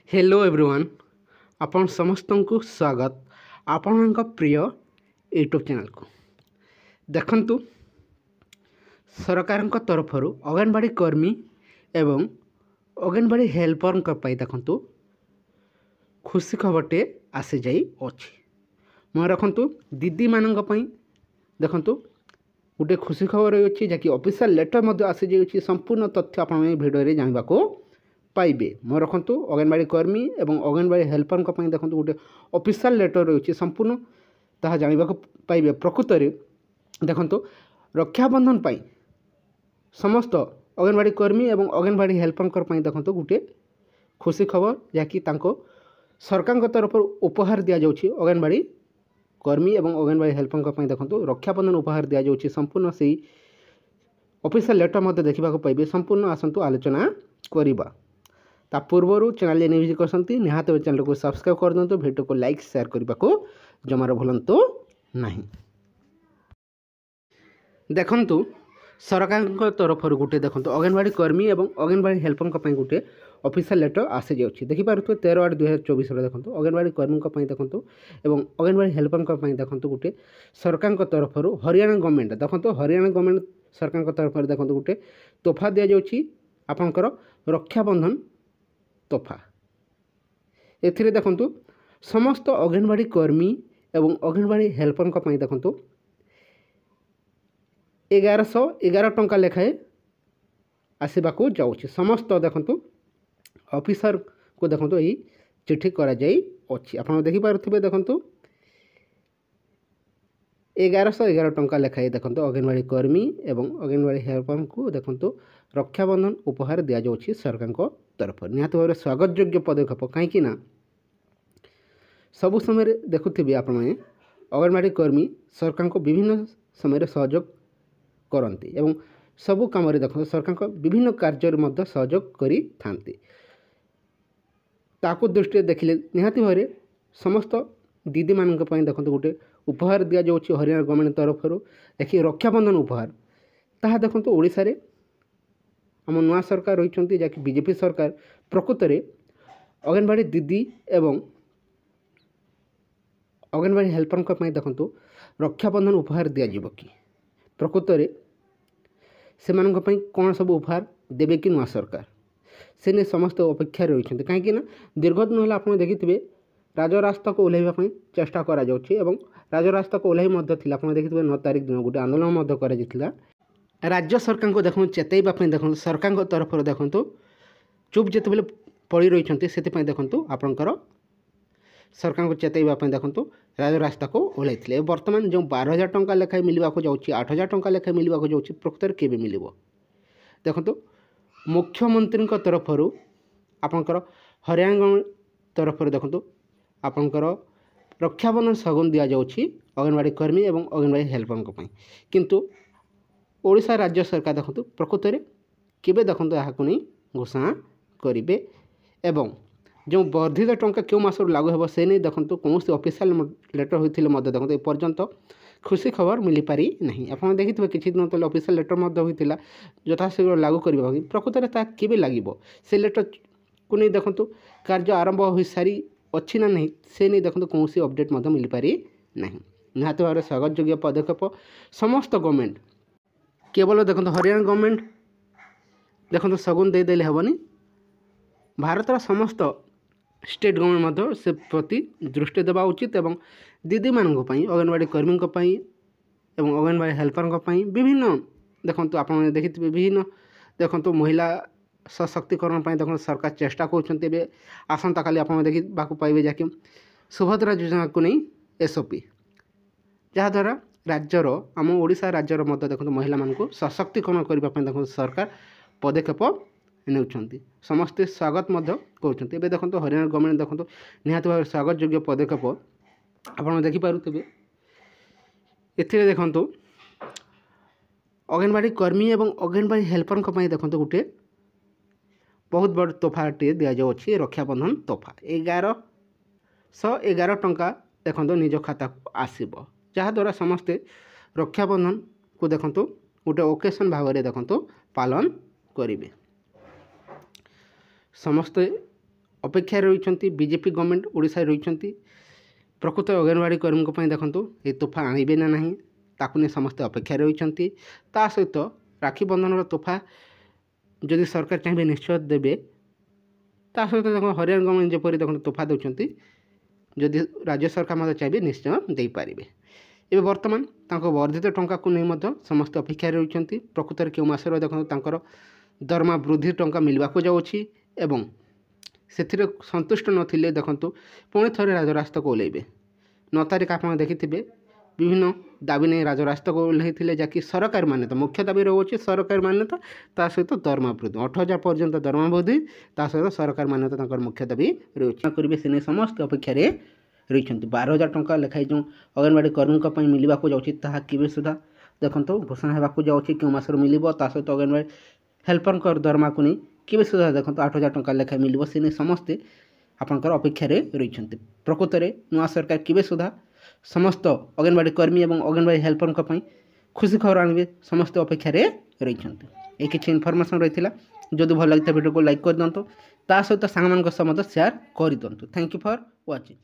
Hello everyone आपण समस्त को स्वागत आपण प्रिय यूट्यूब चैनल को देखंतु सरकार तरफ अंगनवाड़ी कर्मी एवं अंगनवाड़ी हेल्पर देखंतु खुशी खबरटे आसी जाई अछि मैं रखंतु दीदी मानक पई देखंतु गोटे खुशी खबर अच्छी जहाँकि ऑफिशियल लेटर मध्य आसी जाइए संपूर्ण तथ्य आप भिडियो रे जानवा को पाइबे मैं रखंतु अंगनवाड़ी कर्मी एवं अंगनवाड़ी हेल्पर देखो गोटे ऑफिशियल लेटर रही संपूर्ण ताहा जानवा को पाइबे प्रकृत में देखो रक्षाबंधन पाई समस्त अंगनवाड़ी कर्मी एवं अंगनवाड़ी हेल्पर देखो गोटे खुशी खबर जहाँकि सरकार तरफ उपहार दि जाऊँगी अंगनवाड़ी कर्मी एवं अंगनवाड़ी हेल्पर देखो रक्षाबंधन उपहार दि जाऊँगी संपूर्ण से ऑफिशियल लेटर मध्य देखा पाइबे संपूर्ण आसतु आलोचना करवा ता पूर्वर चैनल न्यूज करते निहात चैनल को सब्सक्राइब कर दिंतु वीडियो को लाइक शेयर करने को जमार भूलु नहीं। देखंतु सरकार तरफ गोटे देखो अंगनवाड़ी कर्मी एवं अंगनवाड़ी हेल्पर गोटे ऑफिशियल लेटर आसी जाऊँगी देखिपे 13/8/2024 देखो अंगनवाड़ी कर्मी देखो एवं अंगनवाड़ी हेल्पर देखो गोटे सरकार तरफ हरियाणा गवर्नमेंट देखो हरियाणा गवर्नमेंट सरकार तरफ देखो गोटे तोहफा दि जाऊँगी आपणकर रक्षाबंधन तोहफा एथिरे देखंतु समस्त अंगनवाड़ी कर्मी एवं अंगनवाड़ी हेल्पर देखंतु 1111 टंका लेखाए आसवाक जाऊँगी समस्त देखंतु ऑफिसर को देखंतु यही चिठी करा जाई अछि आपण देखि पारुथिबे देखंतु 1111 टंका लेखाए देखंतु अंगनवाड़ी कर्मी एवं अंगनवाड़ी हेल्पर को देखंतु रक्षाबंधन उपहार दि जाऊँगी सरकार तरफ निहत भाव स्वागत योग्य पदक्षेप कहीं सबु समय देखुथिबे आपण अंगनवाड़ी कर्मी सरकार को विभिन्न समय सहयोग करती एवं सबु काम देखो सरकार विभिन्न कार्य मध्य सहयोग करी थांती ताकू दृष्टि देखिले निहाती भाव समस्त दीदी मानक देखो गोटे उपहार दि जाऊँगी हरियाणा गवर्नमेंट तरफ देखिए रक्षाबंधन उपहार ताहा देखो ओडिशा रे आम नुआ सरकार रही जहाँकि बीजेपी सरकार प्रकृत में अंगनवाड़ी दीदी एवं अंगनवाड़ी हेल्पर देखो रक्षाबंधन उपहार दिज्व कि प्रकृत में से कौन सब उपहार देवे कि नुआ सरकार से नहीं समस्त अपेक्षा रही कहीं दीर्घ दिन है आप देखिए राजरास्ता को ओह्लैवाई चेष्टा करा राजरास्ता को ओह्लै देखिए 9 तारिख दिन गोटे आंदोलन कर राज्य सरकार को देखो चेतवाई देखो सरकार तरफ देखो चुप जिते पड़ी रही से देखो आपणकर सरकार को चेतवाई देखो राजरास्ता को ओह्लैथिले बर्तमान जो 12,000 टंका लेखाएं मिलवाक जाऊँगी 8,000 टंका लेखाएं मिलवाक जाऊँगी प्रकृत केबे मिलिबो देखो मुख्यमंत्री तरफ आपणकर हरियाणा तरफ देखो आपणकर रक्षाबंधन सगुन दि जाऊँगी अंगनवाड़ी कर्मी एवं अंगनवाड़ी हेल्पर किंतु ओडिशा राज्य सरकार देखो प्रकृत में केबे देखो यहाँ नहीं घोषणा करेंगे एवं जो वर्धित टंका क्यों मास लागू हो से नहीं देखो कौन ऑफिशियल लेटर होते देखो एपर्यंत खुशी खबर मिल पारी नहीं आप देखिए किसी दिन तले ऑफिशियल लेटर होता यथाशीघ्र लागू करने प्रकृत में केबे लगे से लेटर को नहीं देखो कार्य आरंभ हो सारी अच्छी ना नहीं से नहीं देखो कौन अपडेट मिल पारी नहीं निहत भाव स्वागत योग्य पदक्षेप समस्त गवर्नमेंट केवल देखो हरियाणा गवर्नमेंट देखो सगुन देदेले हेबनी भारतर समस्त स्टेट गवर्नमेंट से प्रति दृष्टि देवा उचित एवं दीदी मानक अंगनवाड़ी कर्मी एवं अंगनवाड़ी हेल्पर विभिन्न देखो आप देखिए विभिन्न देखो महिला सशक्तिकरण देखो सरकार चेष्टा कर आसंता काली आप देखा पाइबे जहाँकि सुभद्रा योजना को नहीं एसओपी जहाँद्वारा राज्यर आम ओडिशा राज्यर मध्य देखो महिला मानक सशक्तिकरण करने देखो सरकार पदक्षेप नेउछंती समस्ते स्वागत कर देखो हरियाणा गवर्नमेंट देखो निहत भाव स्वागत योग्य पदक्षेप आप देखिपे ए देखो अंगनवाड़ी कर्मी एवं अंगनवाड़ी हेल्पर देखो गोटे बहुत बड़ तोहफाटे दि जाऊँगी रक्षाबंधन तोहफा 1111 टंका देखो निज खाता आसब जहाँद्वारा समस्ते रक्षाबंधन को देखो गोटे ओकेशन भाव देखो पालन करेंगे समस्ते ଅପେକ୍ଷାରେ ରହିଛନ୍ତି। ବିଜେପି ଗଭର୍ଣ୍ଣମେଣ୍ଟ ଓଡ଼ିଶାରେ ରହିଛନ୍ତି। ପ୍ରକୃତ ଅଙ୍ଗନବାଡ଼ି କର୍ମୀଙ୍କ ପାଇଁ ଦେଖନ୍ତୁ ଏ ତୋହଫା ଆଣିବେ ନା ନାହିଁ ତାକୁ ନେଇ ସମସ୍ତେ ଅପେକ୍ଷାରେ ରହିଛନ୍ତି। ତା ସହିତ ରାକ୍ଷୀ ବନ୍ଧନର ତୋହଫା ଯଦି ସରକାର ଚାହିଁବେ ନିଶ୍ଚୟ ଦେବେ। ତା ସହିତ ଦେଖନ୍ତୁ ହରିୟାଣା ଗଭର୍ଣ୍ଣମେଣ୍ଟ ଯେପରି ଦେଖନ୍ତୁ ତୋହଫା ଦେଉଛନ୍ତି, ଯଦି ରାଜ୍ୟ ସରକାର ମଧ୍ୟ ଚାହିଁବେ ନିଶ୍ଚୟ ଦେଇପାରିବେ। ଏବେ ବର୍ତ୍ତମାନ ତାଙ୍କ ବର୍ଦ୍ଧିତ ଟଙ୍କାକୁ ନେଇ ମଧ୍ୟ ସମସ୍ତେ ଅପେକ୍ଷାରେ ରହିଛନ୍ତି। ପ୍ରକୃତରେ କେଉଁ ମାସରେ ଦେଖନ୍ତୁ ତାଙ୍କର ଦରମା ବୃଦ୍ଧି ଟଙ୍କା ମିଳିବାକୁ ଯାଉଛି ଏବଂ ସେଥିରେ ସନ୍ତୁଷ୍ଟ ନଥିଲେ ଦେଖନ୍ତୁ ପୁଣି ଥରେ ରାଜରାସ୍ତାକୁ ଓହ୍ଲାଇବେ। 9 ତାରିଖ ଆପଣ ଦେଖିଥିବେ ବିଭିନ୍ନ ଦାବି ନେଇ ରାଜରାସ୍ତାକୁ ଓହ୍ଲାଇଥିଲେ, ଯାହାକି ସରକାରୀ ମାନ୍ୟତା ମୁଖ୍ୟ ଦାବି ରହୁଛି ସରକାରୀ ମାନ୍ୟତା, ତା ସହିତ ଦରମା ବୃଦ୍ଧି 8,000 ପର୍ଯ୍ୟନ୍ତ ଦରମା ବୃଦ୍ଧି, ତା ସହିତ ସରକାରୀ ମାନ୍ୟତା ତାଙ୍କର ମୁଖ୍ୟ ଦାବି ରହୁଛି। କରିବେ ସେ ନେଇ ସମସ୍ତେ ଅପେକ୍ଷାରେ ରହିଛନ୍ତି। 12,000 ଟଙ୍କା ଲେଖାଏଁ ଯେଉଁ ଅଙ୍ଗନବାଡ଼ି କର୍ମୀଙ୍କ ପାଇଁ ମିଳିବାକୁ ଯାଉଛି ତାହା କେବେ ସୁଦ୍ଧା ଦେଖନ୍ତୁ ଘୋଷଣା ହେବାକୁ ଯାଉଛି, କେଉଁ ମାସରେ ମିଳିବ। ତା ସହିତ ଅଙ୍ଗନବାଡ଼ି ହେଲ୍ପରଙ୍କ ଦରମାକୁ ନେଇ କେବେ ସୁଦ୍ଧା ଦେଖନ୍ତୁ 8,000 ଟଙ୍କା ଲେଖାଏଁ ମିଳିବ, ସେ ନେଇ ସମସ୍ତେ ଆପଣଙ୍କର ଅପେକ୍ଷାରେ ରହିଛନ୍ତି। ପ୍ରକୃତରେ ନୂଆ ସରକାର କେବେ ସୁଦ୍ଧା ସମସ୍ତ ଅଙ୍ଗନବାଡ଼ି କର୍ମୀ ଏବଂ ଅଙ୍ଗନବାଡ଼ି ହେଲ୍ପରଙ୍କ ପାଇଁ ଖୁସି ଖବର ଆଣିବେ, ସମସ୍ତେ ଅପେକ୍ଷାରେ ରହିଛନ୍ତି। ଏ କିଛି ଇନଫର୍ମେସନ୍ ରହିଥିଲା। ଯଦି ଭଲ ଲାଗିଥାଏ ଭିଡ଼ିଓକୁ ଲାଇକ୍ କରିଦିଅନ୍ତୁ, ତା ସହିତ ସାଙ୍ଗମାନଙ୍କ ସହ ମଧ୍ୟ ସେୟାର କରିଦିଅନ୍ତୁ। Thank you for watching.